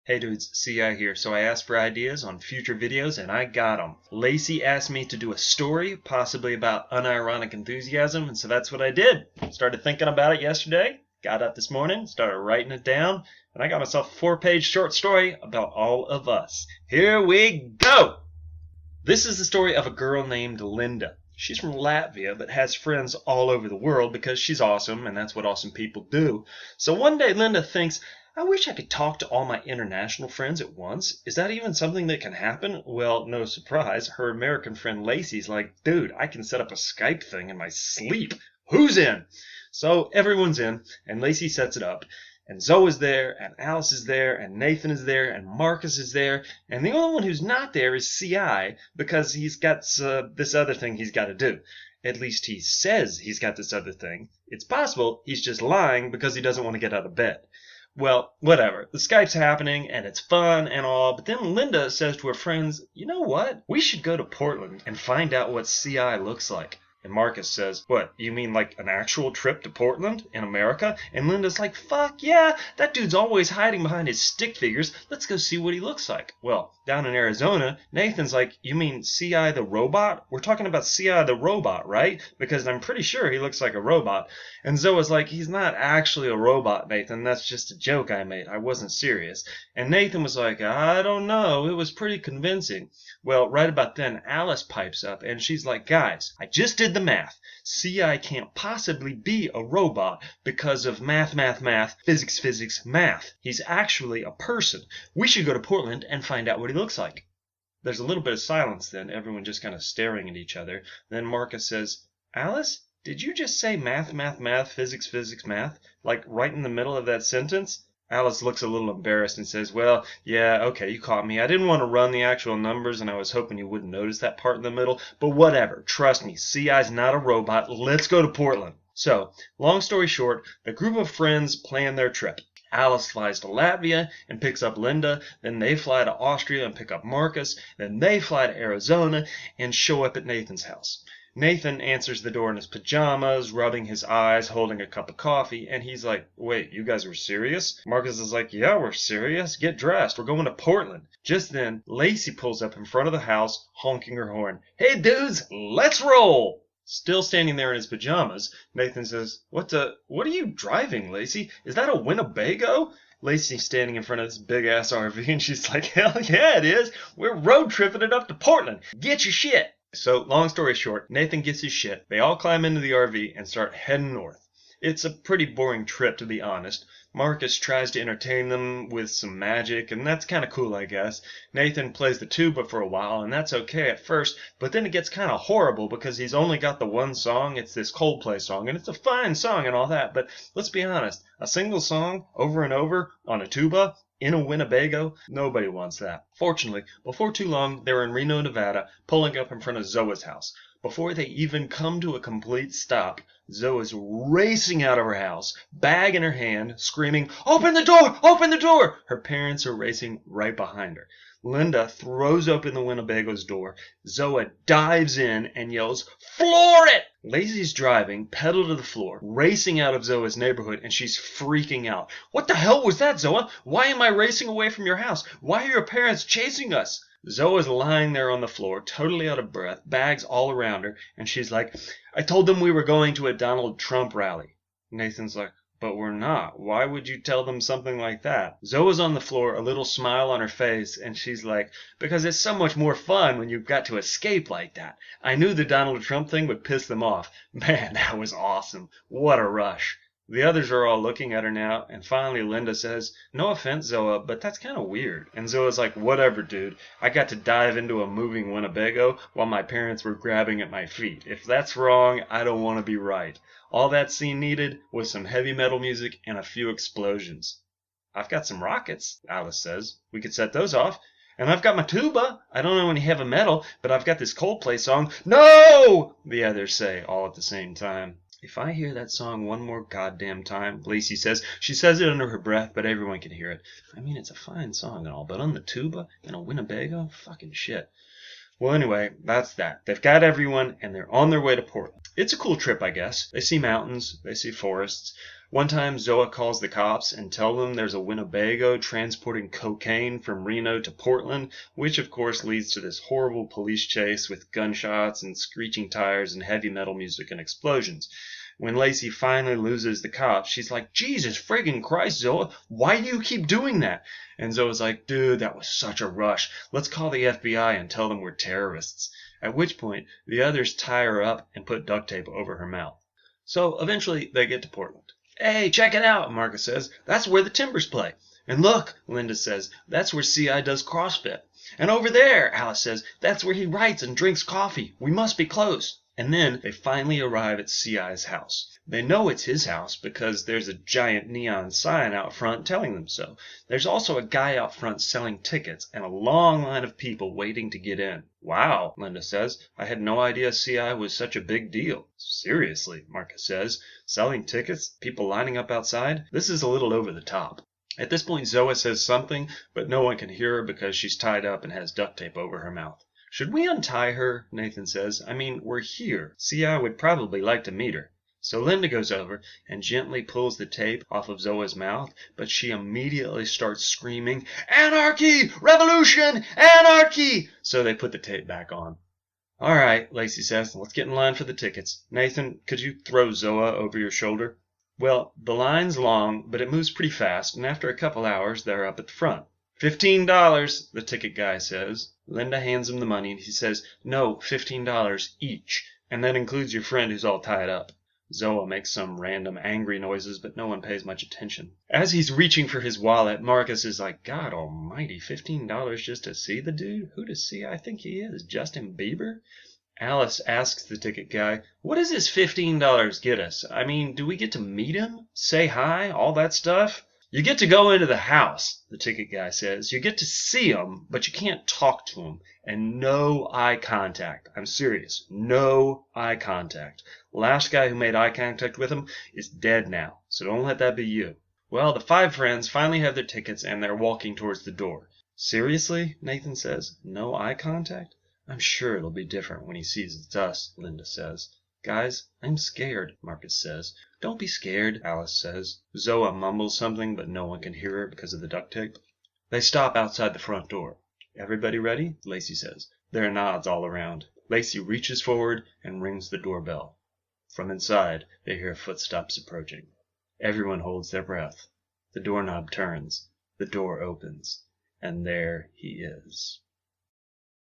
Hey dudes, CI here. So I asked for ideas on future videos and I got them. Lacey asked me to do a story, possibly about unironic enthusiasm, and so that's what I did. Started thinking about it yesterday, got up this morning, started writing it down, and I got myself a 4-page short story about all of us. Here we go! This is the story of a girl named Linda. She's from Latvia, but has friends all over the world because she's awesome, and that's what awesome people do. So one day Linda thinks, I wish I could talk to all my international friends at once. Is that even something that can happen? Well, no surprise. Her American friend Lacey's like, dude, I can set up a Skype thing in my sleep. Who's in? So everyone's in, and Lacey sets it up. And Zoe is there, and Alice is there, and Nathan is there, and Marcus is there. And the only one who's not there is CI, because he's got this other thing he's got to do. At least he says he's got this other thing. It's possible he's just lying because he doesn't want to get out of bed. Well, whatever. The Skype's happening, and it's fun and all, but then Linda says to her friends, you know what? We should go to Portland and find out what CI looks like. And Marcus says, what, you mean like an actual trip to Portland in America? And Linda's like, fuck yeah, that dude's always hiding behind his stick figures. Let's go see what he looks like. Well, down in Arizona, Nathan's like, you mean CI the robot? We're talking about CI the robot, right? Because I'm pretty sure he looks like a robot. And Zoe's like, he's not actually a robot, Nathan. That's just a joke I made. I wasn't serious. And Nathan was like, I don't know. It was pretty convincing. Well, right about then, Alice pipes up, and she's like, guys, I just did the math. CI can't possibly be a robot because of math, physics, math. He's actually a person. We should go to Portland and find out what he looks like. There's a little bit of silence then, everyone just kind of staring at each other. Then Marcus says, Alice, did you just say math, physics, math? Like right in the middle of that sentence? Alice looks a little embarrassed and says, well, yeah, okay, you caught me. I didn't want to run the actual numbers, and I was hoping you wouldn't notice that part in the middle. But whatever. Trust me, CI's not a robot. Let's go to Portland. So, long story short, the group of friends plan their trip. Alice flies to Latvia and picks up Linda. Then they fly to Austria and pick up Marcus. Then they fly to Arizona and show up at Nathan's house. Nathan answers the door in his pajamas, rubbing his eyes, holding a cup of coffee, and he's like, wait, you guys were serious? Marcus is like, yeah, we're serious. Get dressed. We're going to Portland. Just then, Lacey pulls up in front of the house, honking her horn. Hey, dudes, let's roll! Still standing there in his pajamas, Nathan says, what are you driving, Lacey? Is that a Winnebago? Lacey's standing in front of this big-ass RV, and she's like, hell yeah, it is. We're road tripping it up to Portland. Get your shit. So, long story short, Nathan gets his shit. They all climb into the RV and start heading north. It's a pretty boring trip, to be honest. Marcus tries to entertain them with some magic, and that's kind of cool, I guess. Nathan plays the tuba for a while, and that's okay at first, but then it gets kind of horrible because he's only got the one song. It's this Coldplay song, and it's a fine song and all that, but let's be honest, a single song over and over on a tuba in a Winnebago? Nobody wants that. Fortunately, before too long, they were in Reno, Nevada, pulling up in front of Zoe's house. Before they even come to a complete stop, Zoe's racing out of her house, bag in her hand, screaming, open the door! Open the door! Her parents are racing right behind her. Linda throws open the Winnebago's door. Zoe dives in and yells, floor it! Lacey's driving, pedal to the floor, racing out of Zoe's neighborhood, and she's freaking out. What the hell was that, Zoe? Why am I racing away from your house? Why are your parents chasing us? Zoe's lying there on the floor, totally out of breath, bags all around her, and she's like, I told them we were going to a Donald Trump rally. Nathan's like, but we're not. Why would you tell them something like that? Zoe's on the floor, a little smile on her face, and she's like, because it's so much more fun when you've got to escape like that. I knew the Donald Trump thing would piss them off. Man, that was awesome. What a rush. The others are all looking at her now, and finally Linda says, no offense, Zoe, but that's kind of weird. And Zoe's like, whatever, dude. I got to dive into a moving Winnebago while my parents were grabbing at my feet. If that's wrong, I don't want to be right. All that scene needed was some heavy metal music and a few explosions. I've got some rockets, Alice says. We could set those off. And I've got my tuba. I don't know any heavy metal, but I've got this Coldplay song. No! The others say, all at the same time. If I hear that song one more goddamn time, Lacey says. She says it under her breath, but everyone can hear it. I mean, it's a fine song and all, but on the tuba in a Winnebago? Fucking shit. Well, anyway, that's that. They've got everyone, and they're on their way to Portland. It's a cool trip, I guess. They see mountains. They see forests. One time, Zoa calls the cops and tells them there's a Winnebago transporting cocaine from Reno to Portland, which of course leads to this horrible police chase with gunshots and screeching tires and heavy metal music and explosions. When Lacey finally loses the cops, she's like, Jesus friggin' Christ, Zoa, why do you keep doing that? And Zoa's like, dude, that was such a rush. Let's call the FBI and tell them we're terrorists. At which point, the others tie her up and put duct tape over her mouth. So eventually, they get to Portland. Hey, check it out, Marcus says. That's where the Timbers play. And look, Linda says, that's where C.I. does CrossFit. And over there, Alice says, that's where he writes and drinks coffee. We must be close. And then they finally arrive at C.I.'s house. They know it's his house because there's a giant neon sign out front telling them so. There's also a guy out front selling tickets and a long line of people waiting to get in. Wow, Linda says. I had no idea C.I. was such a big deal. Seriously, Marcus says. Selling tickets? People lining up outside? This is a little over the top. At this point, Zoa says something, but no one can hear her because she's tied up and has duct tape over her mouth. Should we untie her? Nathan says. I mean, we're here. C.I. would probably like to meet her. So Linda goes over and gently pulls the tape off of Zoa's mouth, but she immediately starts screaming, Anarchy! Revolution! Anarchy! So they put the tape back on. All right, Lacey says, let's get in line for the tickets. Nathan, could you throw Zoa over your shoulder? Well, the line's long, but it moves pretty fast, and after a couple hours, they're up at the front. $15, the ticket guy says. Linda hands him the money, and he says, no, $15 each, and that includes your friend who's all tied up. Zoa makes some random angry noises, but no one pays much attention. As he's reaching for his wallet, Marcus is like, God almighty, $15 just to see the dude? Who does C.I. think he is? Justin Bieber? Alice asks the ticket guy, what does this $15 get us? I mean, do we get to meet him? Say hi? All that stuff? You get to go into the house, the ticket guy says. You get to see him, but you can't talk to him. And no eye contact. I'm serious. No eye contact. Last guy who made eye contact with him is dead now, so don't let that be you. Well, the 5 friends finally have their tickets and they're walking towards the door. Seriously? Nathan says. No eye contact? I'm sure it'll be different when he sees it's us, Linda says. Guys, I'm scared, Marcus says. Don't be scared, Alice says. Zoa mumbles something, but no one can hear her because of the duct tape. They stop outside the front door. Everybody ready? Lacey says. There are nods all around. Lacey reaches forward and rings the doorbell. From inside, they hear footsteps approaching. Everyone holds their breath. The doorknob turns. The door opens. And there he is.